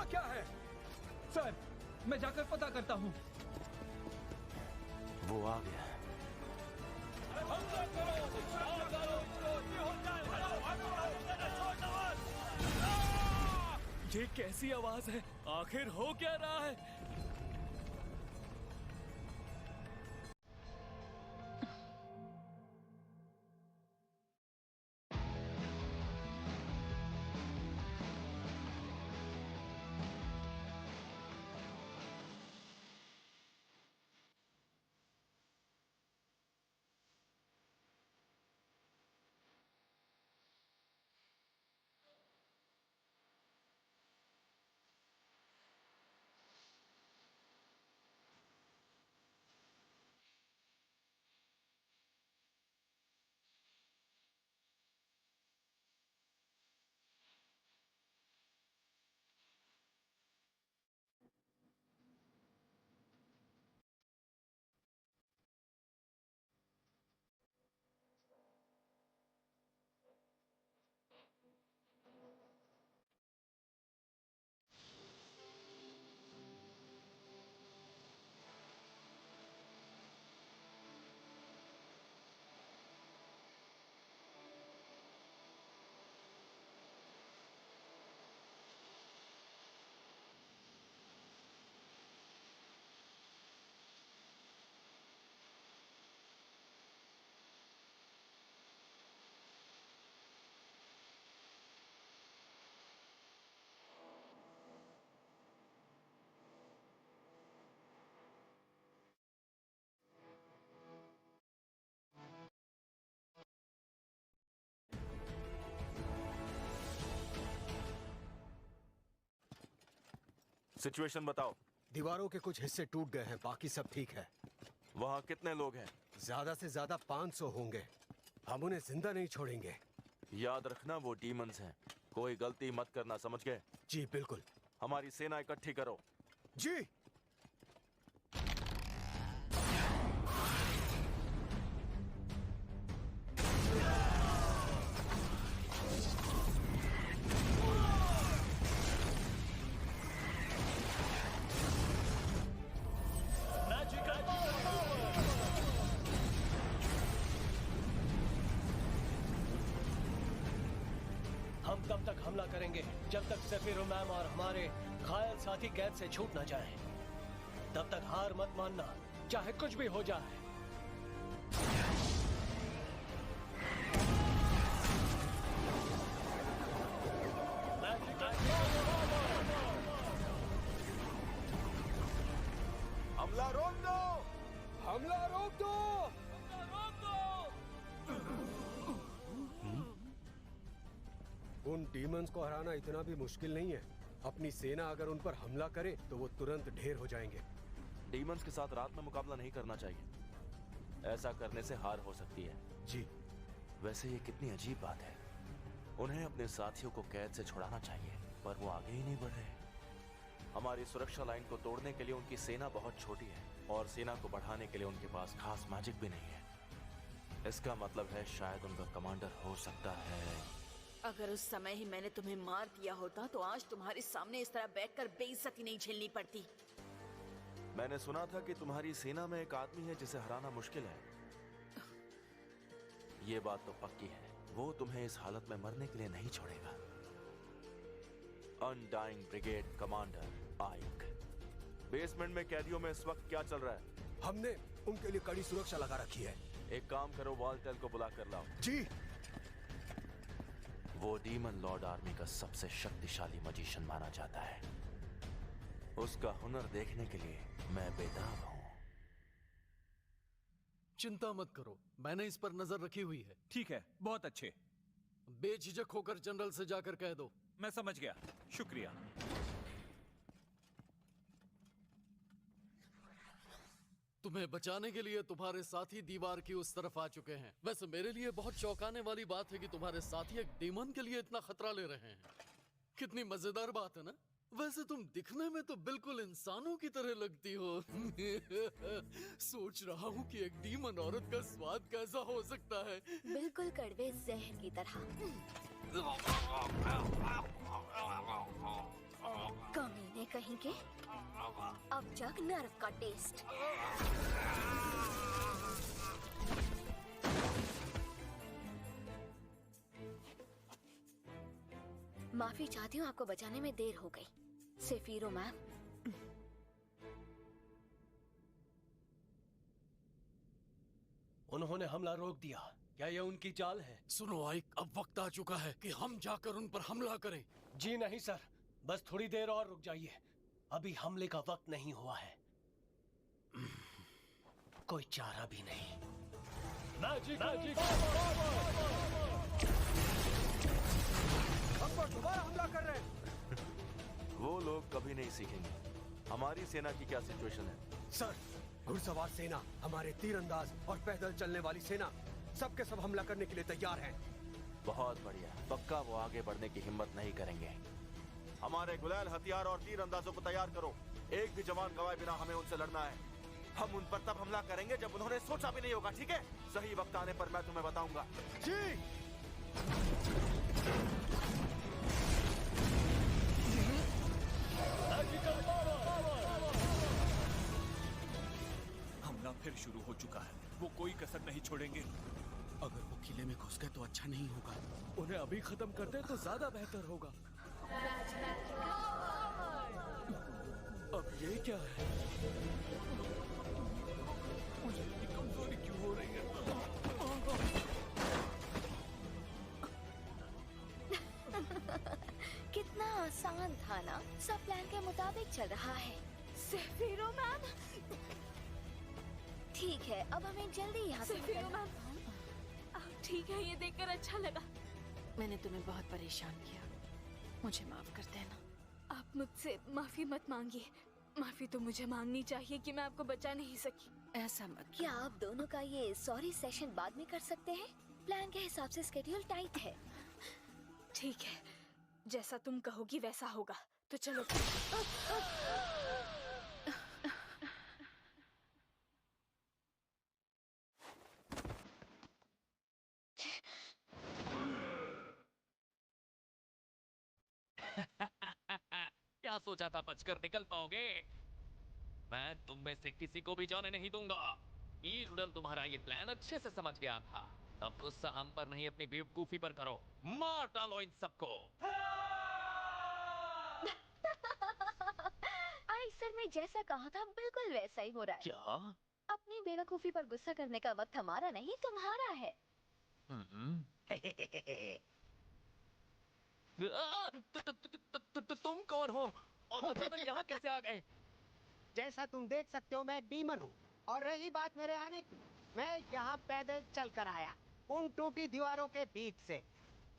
क्या है? सर, मैं जाकर पता करता हूँ। वो आ गया। ये कैसी आवाज है? आखिर हो क्या रहा है? सिचुएशन बताओ। दीवारों के कुछ हिस्से टूट गए हैं, बाकी सब ठीक है। वहाँ कितने लोग हैं? ज्यादा से ज्यादा 500 होंगे। हम उन्हें जिंदा नहीं छोड़ेंगे। याद रखना वो डीमंस हैं। कोई गलती मत करना, समझ गए? जी बिल्कुल। हमारी सेना इकट्ठी करो। जी। हम तब तक हमला करेंगे जब तक सेफिरोमैम और हमारे घायल साथी कैद से छूट ना जाएं। तब तक हार मत मानना, चाहे कुछ भी हो जाए। हमला रोक दो! हमला रोक दो! उन डीमंस को हराना इतना भी मुश्किल नहीं है। अपनी सेना अगर उन पर हमला करे तो वो तुरंत ढेर हो जाएंगे। डीमंस के साथ रात में मुकाबला नहीं करना चाहिए। ऐसा करने से हार हो सकती है। जी। वैसे ये कितनी अजीब बात है। उन्हें अपने साथियों को कैद से छुड़ाना चाहिए, पर वो आगे ही नहीं बढ़ रहे। हमारी सुरक्षा लाइन को तोड़ने के लिए उनकी सेना बहुत छोटी है और सेना को बढ़ाने के लिए उनके पास खास मैजिक भी नहीं है। इसका मतलब है शायद उनका कमांडर हो सकता है। अगर उस समय ही मैंने तुम्हें मार दिया होता तो आज तुम्हारे सामने इस तरह बैठकर बेइज्जती नहीं झेलनी पड़ती। मैंने सुना था कि तुम्हारी सेना में एक आदमी है जिसे हराना मुश्किल है। ये बात तो पक्की है, वो तुम्हें इस हालत में मरने के लिए नहीं छोड़ेगा। अनडाइंग ब्रिगेड कमांडर आयक। बेसमेंट में कैदियों में इस वक्त क्या चल रहा है? हमने उनके लिए कड़ी सुरक्षा लगा रखी है। एक काम करो, वॉल्टेल को बुला कर लाओ। जी। वो डीमन लॉर्ड आर्मी का सबसे शक्तिशाली मजिशियन माना जाता है। उसका हुनर देखने के लिए मैं बेताब हूँ। चिंता मत करो, मैंने इस पर नजर रखी हुई है। ठीक है, बहुत अच्छे। बेझिझक होकर जनरल से जाकर कह दो। मैं समझ गया, शुक्रिया। तुम्हें बचाने के लिए तुम्हारे साथी दीवार की उस तरफ आ चुके हैं। वैसे मेरे लिए बहुत चौंकाने वाली बात है कि तुम्हारे साथी एक डीमन के लिए इतना खतरा ले रहे हैं। कितनी मजेदार बात है ना? वैसे तुम दिखने में तो बिल्कुल इंसानों की तरह लगती हो। सोच रहा हूँ कि एक डीमन औरत का स्वाद कैसा हो सकता है। बिल्कुल कड़वे जहर की तरह। कमीने कहीं के, अब जग नर्व का टेस्ट। माफी चाहती हूँ, आपको बचाने में देर हो गई। सेफीरो मैम, उन्होंने हमला रोक दिया। क्या ये उनकी चाल है? सुनो आइक, अब वक्त आ चुका है कि हम जाकर उन पर हमला करें। जी नहीं सर, बस थोड़ी देर और रुक जाइए। अभी हमले का वक्त नहीं हुआ है। कोई चारा भी नहीं। मैजिक हम पर दोबारा हमला कर रहे हैं। वो लोग कभी नहीं सीखेंगे। हमारी सेना की क्या सिचुएशन है? सर, घुड़सवार सेना, हमारे तीरंदाज और पैदल चलने वाली सेना सबके सब हमला करने के लिए तैयार हैं। बहुत बढ़िया, पक्का वो आगे बढ़ने की हिम्मत नहीं करेंगे। हमारे गुलैल हथियार और तीरंदाजों को तैयार करो। एक भी जवान गवाए बिना हमें उनसे लड़ना है। हम उन पर तब हमला करेंगे जब उन्होंने सोचा भी नहीं होगा, ठीक है? सही वक्त आने पर मैं तुम्हें बताऊंगा। जी। हमला फिर शुरू हो चुका है। वो कोई कसर नहीं छोड़ेंगे। अगर वो किले में घुस गए तो अच्छा नहीं होगा। उन्हें अभी खत्म कर दे तो ज्यादा बेहतर होगा। अब ये क्या है? मुझे इतनी कमजोरी क्यों हो रही है? कितना आसान था ना? सब प्लान के मुताबिक चल रहा है। सेफीरो मैम, ठीक है, अब हमें जल्दी यहाँ से निकलना। ठीक है, ये देखकर अच्छा लगा। मैंने तुम्हें बहुत परेशान किया, मुझे माफ कर देना। आप मुझसे माफी मत मांगिए। माफी तो मुझे मांगनी चाहिए कि मैं आपको बचा नहीं सकी। ऐसा मत। क्या आप दोनों का ये सॉरी सेशन बाद में कर सकते हैं? प्लान के हिसाब से स्केड्यूल टाइट है। ठीक है, जैसा तुम कहोगी वैसा होगा। तो चलो। क्या सोचा था बचकर निकल पाओगे? मैं तुम में से किसी को भी जाने नहीं दूंगा। ईरुडल तुम्हारा ये प्लान अच्छे से समझ गया था। अब गुस्सा हम पर नहीं, अपनी बेवकूफी पर करो। मार डालो इन सबको। सर, मैं जैसा कहा था बिल्कुल वैसा ही हो रहा है। क्या? अपनी बेवकूफी पर गुस्सा करने का वक्त हमारा नहीं, तुम्हारा है। तुम कौन हो और यहाँ कैसे आ गए? जैसा तुम देख सकते हो, मैं डीमन हूँ। और रही बात मेरे आने की, मैं यहाँ पैदल चल कर आया, उन टूटी दीवारों के बीच से।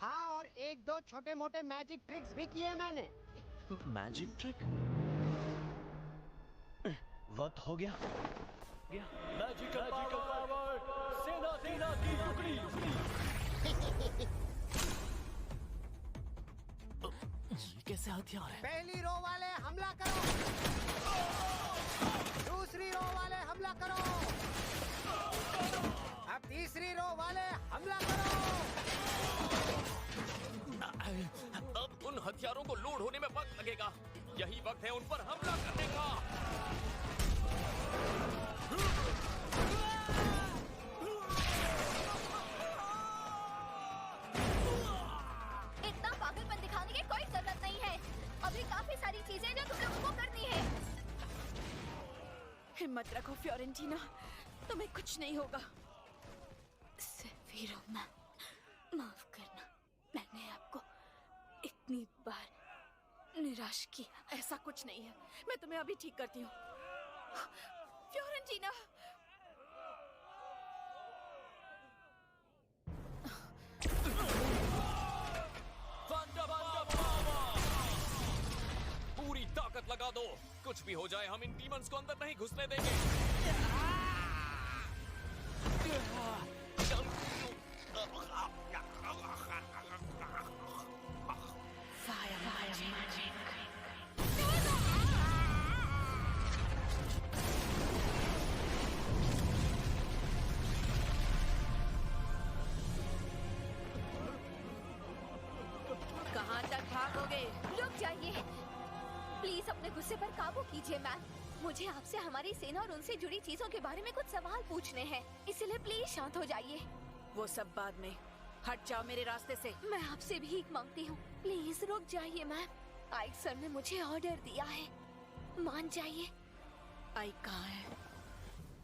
हाँ, और एक दो छोटे मोटे मैजिक ट्रिक्स भी किए मैंने। Magic trick? वक्त हो गया। मैजिकल पावर, सेना की टुकड़ी। ये कैसे हथियार है? पहली रो वाले हमला करो, दूसरी रो वाले हमला करो, अब तीसरी रो वाले हमला करो। अब उन हथियारों को लोड होने में वक्त लगेगा। यही वक्त है उन पर हमला करने का। इतना पागलपन दिखाने की कोई जरूरत नहीं है। अभी काफी सारी चीजें जो तुम लोगों को करनी है। हिम्मत रखो फ्योरेंटीना, तुम्हें कुछ नहीं होगा। सेफीरो मैम, माफ करना, मैंने आपको इतनी बार निराश किया। ऐसा कुछ नहीं है, मैं तुम्हें अभी ठीक करती हूँ। फ्योरेंटीना, पूरी ताकत लगा दो। कुछ भी हो जाए, हम इन डीमंस को अंदर नहीं घुसने देंगे। कहाँ तक भागोगे? रुक जाइए, प्लीज अपने गुस्से पर काबू कीजिए मैम। मुझे आपसे हमारी सेना और उनसे जुड़ी चीजों के बारे में कुछ सवाल पूछने हैं, इसलिए प्लीज शांत हो जाइए। वो सब बाद में, हट जाओ मेरे रास्ते से। मैं आपसे भीख मांगती हूँ, प्लीज रुक जाइए मैम। आइक सर ने मुझे ऑर्डर दिया है, मान जाइए। आइक कहाँ है?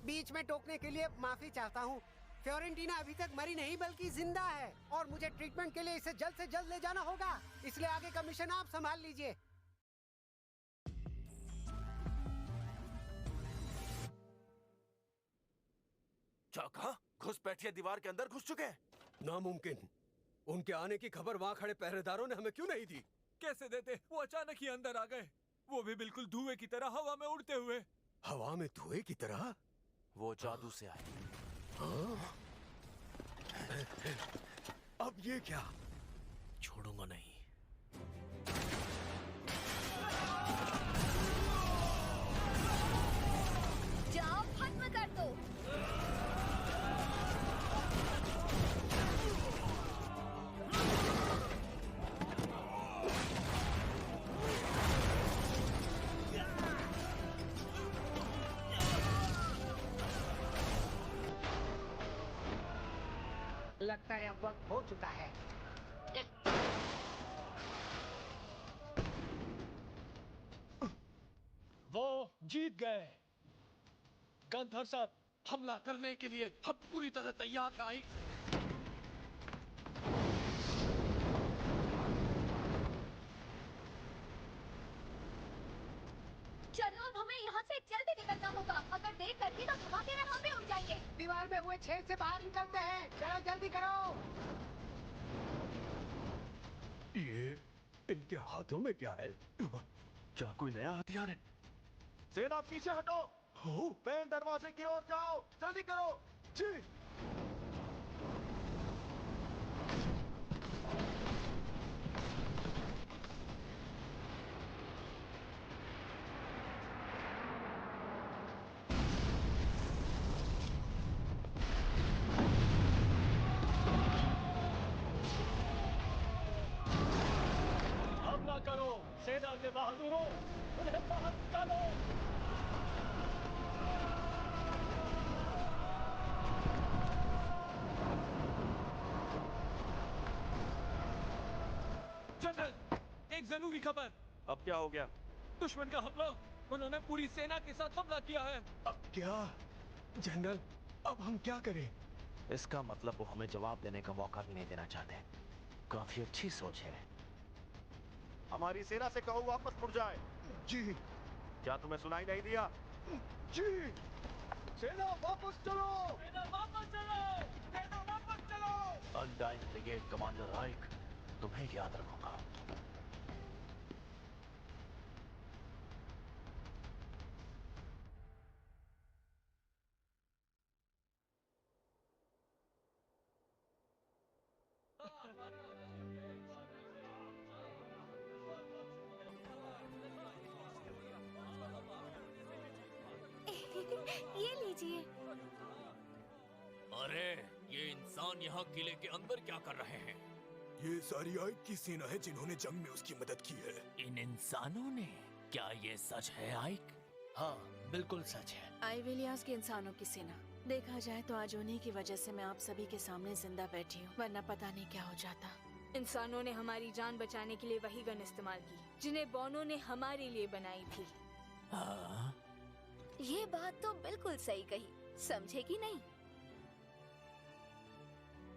बीच में टोकने के लिए माफी चाहता हूँ। फ्योरेंटीना अभी तक मरी नहीं बल्कि जिंदा है और मुझे ट्रीटमेंट के लिए इसे जल्द से जल्द ले जाना होगा, इसलिए आगे का मिशन आप संभाल लीजिए। क्या कहा? घुसपैठिए दीवार के अंदर घुस चुके हैं? नामुमकिन। उनके आने की खबर वहाँ खड़े पहरेदारों ने हमें क्यों नहीं दी? कैसे देते? वो अचानक ही अंदर आ गए, वो भी बिल्कुल धुएं की तरह हवा में उड़ते हुए। हवा में धुएं की तरह? वो जादू से आए। हाँ? अब ये क्या? छोड़ूंगा नहीं। जाओ खत्म कर दो। लगता है अब वक्त हो चुका है। वो जीत गए। गंधर साहब, हमला करने के लिए हम पूरी तरह तैयार हैं आइक। चलो अब हमें यहाँ से जल्दी निकलना होगा, अगर देर करके तो धमाके में हम भी उड़ जाएंगे। दीवार में हुए छेद से बाहर निकलते हैं, चलो जल्दी करो। ये इनके हाथों में क्या है? क्या कोई नया हथियार है? सेना पीछे हटो, मेन दरवाजे की ओर जाओ, जल्दी करो। जी। हमला करो सेना के बहादुरों, उन्हें बाहर निकालो। जनरल, एक जरूरी खबर। अब क्या हो गया? दुश्मन का हमला, उन्होंने पूरी सेना के साथ हमला किया है। अब क्या? जनरल, अब हम क्या करें? इसका मतलब वो हमें जवाब देने का मौका भी नहीं देना चाहते। काफी अच्छी सोच है। हमारी सेना से कहो वापस मुड़ जाए। जी। क्या तुम्हें सुनाई नहीं दिया? जी। सेना वापस चलो! सेना वापस चलो! सेना वापस चलो! अनडाइंग ब्रिगेड कमांडर आइक, तुम्हें याद रखूंगा। ये लीजिए। अरे, ये इंसान यहाँ किले के अंदर क्या कर रहे हैं? ये सारी आइक की सेना है जिन्होंने जंग में उसकी मदद की है। इन इंसानों ने? क्या ये सच है आइक? हाँ, बिल्कुल सच है। आइवेलियास के इंसानों की सेना। देखा जाए तो आज उन्हीं की वजह से मैं आप सभी के सामने जिंदा बैठी हूँ, वरना पता नहीं क्या हो जाता। इंसानों ने हमारी जान बचाने के लिए वही गन इस्तेमाल की जिन्हें बॉनो ने हमारे लिए बनाई थी। हाँ? ये बात तो बिल्कुल सही कही, समझे कि नहीं?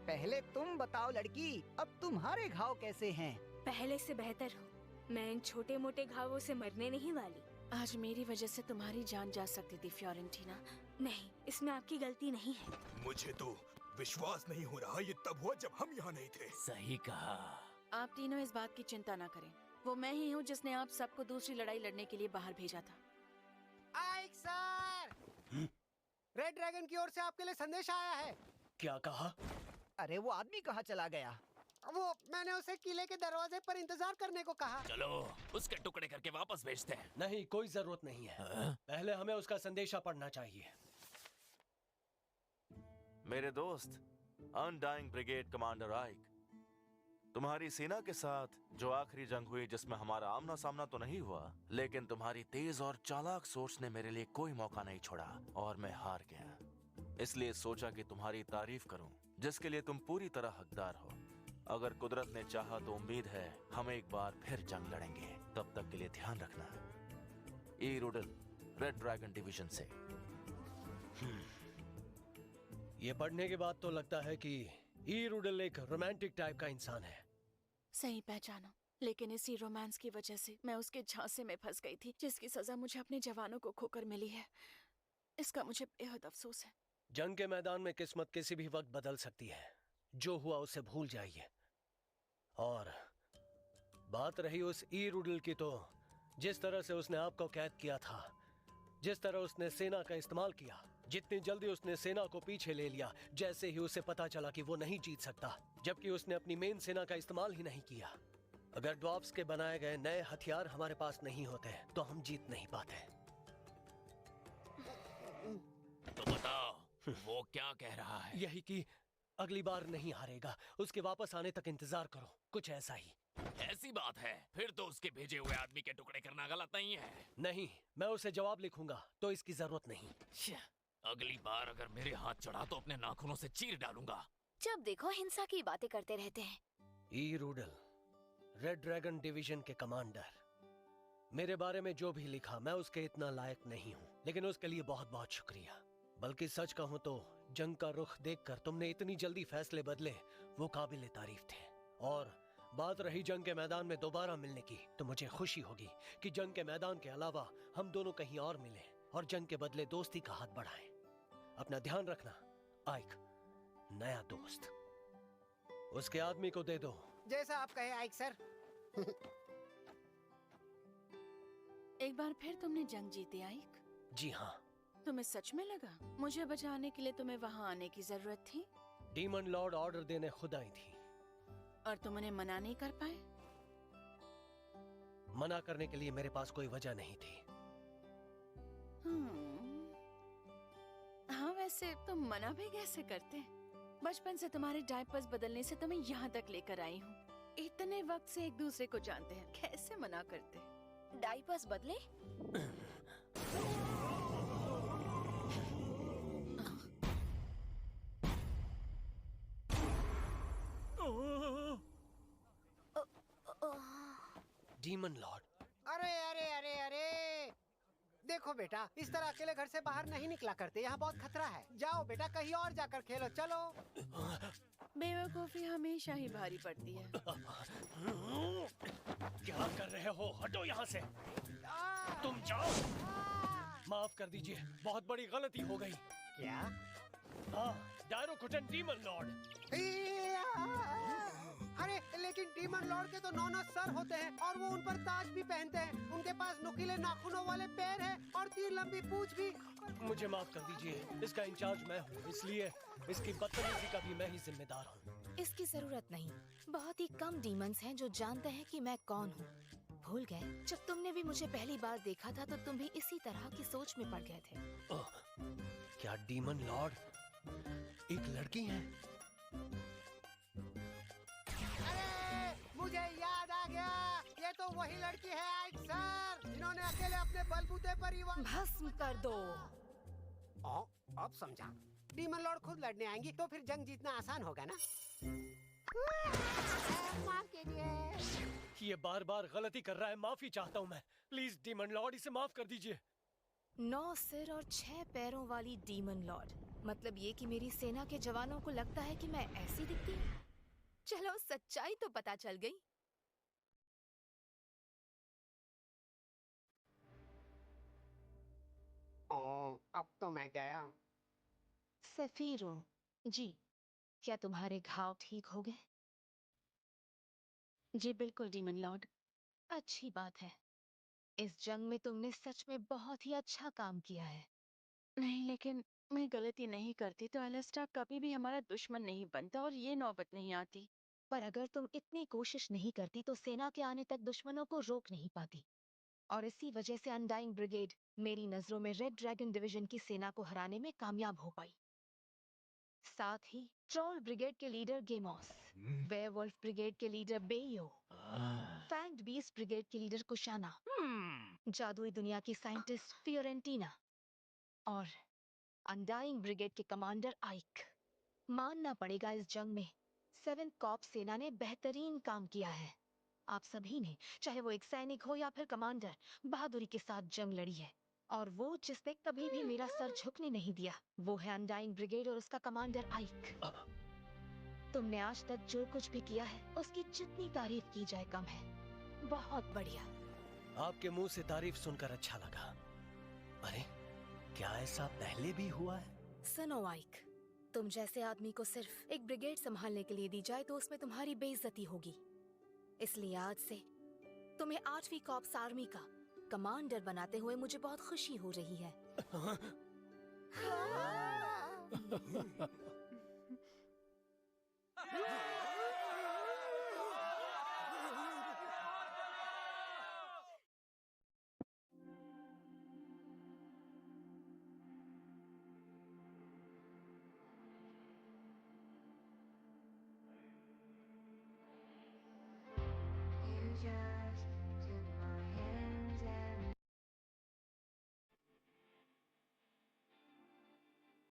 पहले तुम बताओ लड़की, अब तुम्हारे घाव कैसे हैं? पहले से बेहतर हूँ। मैं इन छोटे मोटे घावों से मरने नहीं वाली। आज मेरी वजह से तुम्हारी जान जा सकती थी फ्योरेंटीना। नहीं, इसमें आपकी गलती नहीं है। मुझे तो विश्वास नहीं हो रहा, ये तब हुआ जब हम यहाँ नहीं थे। सही कहा। आप तीनों इस बात की चिंता ना करें, वो मैं ही हूँ जिसने आप सबको दूसरी लड़ाई लड़ने के लिए बाहर भेजा था। आइक सर, रेड ड्रैगन की ओर से आपके लिए संदेश आया है। क्या कहा? अरे वो आदमी कहाँ चला गया? वो मैंने उसे किले के दरवाजे पर इंतजार करने को कहा। चलो उसके टुकड़े करके वापस भेजते हैं। नहीं, कोई जरूरत नहीं है। पहले हमें उसका संदेशा पढ़ना चाहिए। मेरे दोस्त अनडाइंग ब्रिगेड कमांडर आइक, तुम्हारी सेना के साथ जो आखिरी जंग हुई जिसमें हमारा आमना सामना तो नहीं हुआ, लेकिन तुम्हारी तेज और चालाक सोच ने मेरे लिए कोई मौका नहीं छोड़ा और मैं हार गया। इसलिए सोचा कि तुम्हारी तारीफ करूं, जिसके लिए तुम पूरी तरह हकदार हो। अगर कुदरत ने चाहा तो उम्मीद है हम एक बार फिर जंग लड़ेंगे। तब तक के लिए ध्यान रखना। ई रूडल, रेड ड्रैगन डिवीजन से। ये पढ़ने के बाद तो लगता है कि ई रूडल एक रोमांटिक टाइप का इंसान है। सही पहचाना, लेकिन इसी रोमांस की वजह से मैं उसके झांसे में फंस गई थी, जिसकी सजा मुझे अपने जवानों को खोकर मिली है। इसका मुझे बेहद अफसोस है। जंग के मैदान में किस्मत किसी भी वक्त बदल सकती है। जो हुआ उसे भूल जाइए। और बात रही उस ई रूडल की, तो जिस तरह से उसने आपको कैद किया था, जिस तरह उसने सेना का इस्तेमाल किया, जितनी जल्दी उसने सेना को पीछे ले लिया जैसे ही उसे पता चला कि वो नहीं जीत सकता, जबकि उसने अपनी मेन सेना का इस्तेमाल ही नहीं किया। अगर ड्वार्फ्स के बनाए गए नए हथियार हमारे पास नहीं होते तो हम जीत नहीं पाते। तो बताओ वो क्या कह रहा है? यही कि अगली बार नहीं हारेगा, उसके वापस आने तक इंतजार करो, कुछ ऐसा ही। ऐसी बात है? फिर तो उसके भेजे हुए आदमी के टुकड़े करना गलत नहीं है। नहीं, मैं उसे जवाब लिखूंगा तो इसकी जरूरत नहीं। अगली बार अगर मेरे हाथ चढ़ा तो अपने नाखूनों से चीर डालूंगा। जब देखो हिंसा की बातें करते रहते हैं। ई रूडल, रेड ड्रैगन डिवीजन के कमांडर। मेरे बारे में जो भी लिखा मैं उसके इतना लायक नहीं हूँ, लेकिन उसके लिए बहुत बहुत शुक्रिया। बल्कि सच कहूँ तो जंग का रुख देखकर तुमने इतनी जल्दी फैसले बदले, वो काबिल तारीफ थे। और बात रही जंग के मैदान में दोबारा मिलने की, तो मुझे खुशी होगी कि जंग के मैदान के अलावा हम दोनों कहीं और मिलें और जंग के बदले दोस्ती का हाथ बढ़ाएं। अपना ध्यान रखना, आइक, नया दोस्त। उसके आदमी को दे दो। जैसा आप कहे आइक सर। एक बार फिर तुमने जंग जीती आइक? जी हाँ। तुम्हें सच में लगा मुझे बचाने के लिए तुम्हें वहाँ आने की जरूरत थी? डीमन लॉर्ड ऑर्डर देने खुद आई थी। और तुम उन्हें मना नहीं कर पाए? मना करने के लिए मेरे पास कोई वजह नहीं थी। हाँ, वैसे तुम मना भी कैसे करते? बचपन से तुम्हारे डायपर्स बदलने से तुम्हें यहाँ तक लेकर आई हूँ। इतने वक्त से एक दूसरे को जानते हैं, कैसे मना करते? डायपर्स बदले? Demon Lord. अरे अरे अरे अरे, देखो बेटा, इस तरह अकेले घर से बाहर नहीं निकला करते, यहाँ बहुत खतरा है। जाओ बेटा, कहीं और जाकर खेलो, चलो। बेवकूफी हमेशा ही भारी पड़ती है। क्या कर रहे हो? हटो यहाँ से। तुम जाओ। माफ कर दीजिए, बहुत बड़ी गलती हो गई। क्या? हाँ, डायरोकुटन डीमन लॉर्ड। अरे लेकिन डीमन लॉर्ड के तो 9 सर होते हैं और वो उन पर ताज भी पहनते हैं। उनके पास नुकीले नाखूनों वाले पैर हैं और 3 लंबी पूंछ भी। मुझे माफ कर दीजिए, इसका इंचार्ज मैं हूँ, इसलिए इसकी बदतमीजी का भी मैं ही जिम्मेदार हूँ। इसकी जरूरत नहीं। बहुत ही कम डीमंस हैं जो जानते हैं कि मैं कौन हूँ। भूल गए? जब तुमने भी मुझे पहली बार देखा था तो तुम भी इसी तरह की सोच में पड़ गए थे। क्या डीमन लॉर्ड एक लड़की है? मुझे याद आ गया, ये तो वही लड़की है आइक सर, जिन्होंने अकेले अपने बलबूते पर ही भस्म कर दो। अब समझा। डीमन लॉर्ड खुद लड़ने आएंगी तो फिर जंग जीतना आसान होगा ना। माफ कीजिए। ये बार बार गलती कर रहा है, माफी चाहता हूँ मैं। प्लीज डीमन लॉर्ड, इसे माफ कर दीजिए। 9 सिर और 6 पैरों वाली डीमन लॉर्ड, मतलब ये कि मेरी सेना के जवानों को लगता है कि मैं ऐसी दिखती हूँ। चलो, सच्चाई तो पता चल गई। अब तो मैं गया। सफीरो जी, क्या तुम्हारे घाव ठीक हो गए? जी बिल्कुल डीमन लॉर्ड। अच्छी बात है। इस जंग में तुमने सच में बहुत ही अच्छा काम किया है। नहीं, लेकिन मैं गलती नहीं करती तो एलिस्टर कभी भी हमारा दुश्मन नहीं बनता और ये नौबत नहीं आती। पर अगर तुम इतनी कोशिश नहीं करती तो सेना के आने तक दुश्मनों को रोक नहीं पाती। और इसी वजह से अनडाइंग ब्रिगेड मेरी नजरों में रेड ड्रैगन डिवीजन की सेना को हराने में कामयाब हो पाई। साथ ही ट्रोल ब्रिगेड के लीडर गेमोस, वेयरवुल्फ ब्रिगेड के लीडर बेयो, फैंग्ड बीस्ट ब्रिगेड की लीडर कुशाना, जादुई दुनिया की साइंटिस्ट फियोरेंटीना और अनडाइंग ब्रिगेड के कमांडर आइक। मानना पड़ेगा इस जंग में 7th कॉर्प सेना ने बेहतरीन काम किया है। आप सभी ने, चाहे वो एक सैनिक हो या फिर कमांडर, बहादुरी के साथ जंग लड़ी है। और वो जिसने कभी भी मेरा सर झुकने नहीं दिया, वो है अनडाइंग ब्रिगेड और उसका कमांडर आइक। तुमने आज तक जो कुछ भी किया है, उसकी जितनी तारीफ की जाए कम है। बहुत बढ़िया। आपके मुंह से तारीफ सुनकर अच्छा लगा। अरे, क्या ऐसा पहले भी हुआ है? सुनो आइक, तुम जैसे आदमी को सिर्फ एक ब्रिगेड संभालने के लिए दी जाए तो उसमें तुम्हारी बेइज्जती होगी। इसलिए आज से तुम्हें 8वीं कॉर्प्स आर्मी का कमांडर बनाते हुए मुझे बहुत खुशी हो रही है।